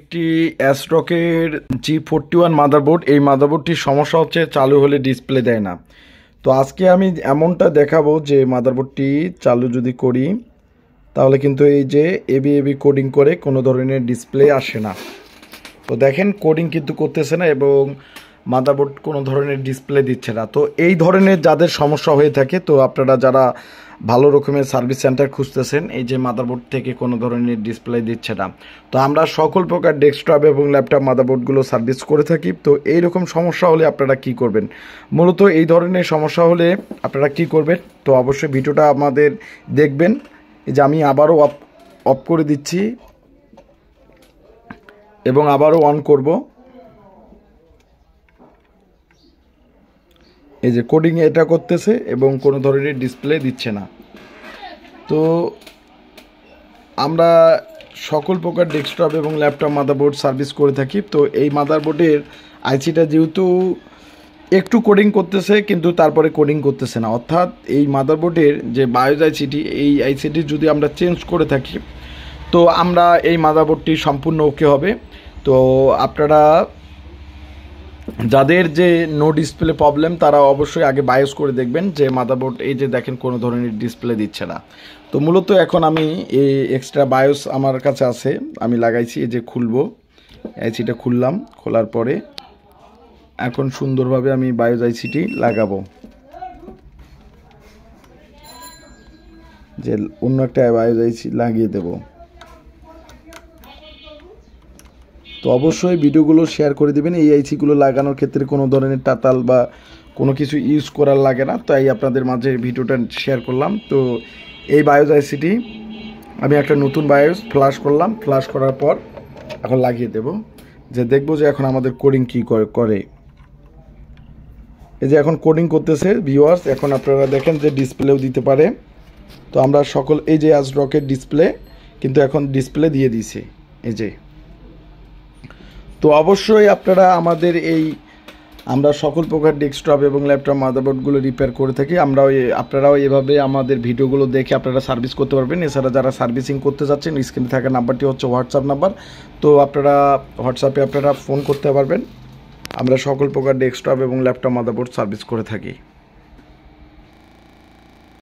একটি অ্যাস্ট্রকের G41 motherboard. এই মাদারবোর্ডটির সমস্যা হচ্ছে চালু হলে ডিসপ্লে দেয় না। তো আজকে আমি এমনটা দেখাবো যে মাদারবোর্ডটি চালু যদি করি তাহলে কিন্তু এই যে এবি এবি কোডিং করে কোনো ধরনের ডিসপ্লে আসে না। তো দেখেন কোডিং কিন্তু করতেছে না এবং মাদারবোর্ড কোনো ধরনের ডিসপ্লে দিচ্ছে না। তো এই ধরনের যাদের সমস্যা হয়ে থাকে, তো আপনারা যারা ভালো রকমের সার্ভিস সেন্টার খুঁজতেছেন, এই যে মাদারবোর্ড থেকে কোনো ধরনের ডিসপ্লে দিচ্ছে না, তো আমরা সকল প্রকার ডেস্কটপ এবং ল্যাপটপ মাদারবোর্ডগুলো সার্ভিস করে থাকি। তো এই রকম সমস্যা হলে আপনারা কি করবেন, মূলত এই ধরনের সমস্যা হলে আপনারা কি করবেন, তো অবশ্যই ভিডিওটা আমাদের দেখবেন। এই যে আমি আবারও অফ করে দিচ্ছি এবং আবারও অন করব। এই যে কোডিং এটা করতেছে এবং কোনো ধরনের ডিসপ্লে দিচ্ছে না। তো আমরা সকল প্রকার ডেস্কটপ এবং ল্যাপটপ মাদারবোর্ড সার্ভিস করে থাকি। তো এই মাদারবোর্ডের আইসিটা যেহেতু একটু কোডিং করতেছে কিন্তু তারপরে কোডিং করতেছে না, অর্থাৎ এই মাদারবোর্ডের যে বায়োস আইসিটি, এই আইসিটি যদি আমরা চেঞ্জ করে থাকি তো আমরা এই মাদারবোর্ডটি সম্পূর্ণ ওকে হবে। তো আপনারা যাদের যে নো ডিসপ্লে প্রবলেম তারা অবশ্যই আগে বায়োস করে দেখবেন যে মাদারবোর্ড, এই যে দেখেন কোনো ধরনের ডিসপ্লে দিচ্ছে না। তো মূলত এখন আমি এই এক্সট্রা বায়োস আমার কাছে আছে, আমি লাগাইছি। এই যে খুলবো, আইসিটা খুললাম, খোলার পরে এখন সুন্দরভাবে আমি বায়োস আইসিটি লাগাবো। যে অন্য একটা বায়োস আইসি লাগিয়ে দেব। তো অবশ্যই ভিডিওগুলো শেয়ার করে দেবেন। এই আইসিগুলো লাগানোর ক্ষেত্রে কোনো ধরনের তাতাল বা কোনো কিছু ইউজ করার লাগে না, তাই আপনাদের মাঝে ভিডিওটা শেয়ার করলাম। তো এই বায়োস আইসিটি আমি একটা নতুন বায়োস ফ্ল্যাশ করলাম, ফ্ল্যাশ করার পর এখন লাগিয়ে দেব, যে দেখব যে এখন আমাদের কোডিং কী করে। এই যে এখন কোডিং করতেছে ভিউয়ার্স, এখন আপনারা দেখেন যে ডিসপ্লেও দিতে পারে। তো আমরা সকল এই যে অ্যাস্ট্রকের ডিসপ্লে কিন্তু এখন ডিসপ্লে দিয়ে দিছে এই যে। তো অবশ্যই আপনারা আমাদের আমরা সকল প্রকার ডেস্কটপ এবং ল্যাপটপ মাদারবোর্ডগুলো রিপেয়ার করে থাকি। আপনারাও এভাবে আমাদের ভিডিওগুলো দেখে আপনারা সার্ভিস করতে পারবেন। এছাড়া যারা সার্ভিসিং করতে যাচ্ছেন, স্ক্রিনে থাকা নাম্বারটি হচ্ছে হোয়াটসঅ্যাপ নাম্বার। তো আপনারা হোয়াটসঅ্যাপে ফোন করতে পারবেন। আমরা সকল প্রকার ডেস্কটপ এবং ল্যাপটপ মাদারবোর্ড সার্ভিস করে থাকি।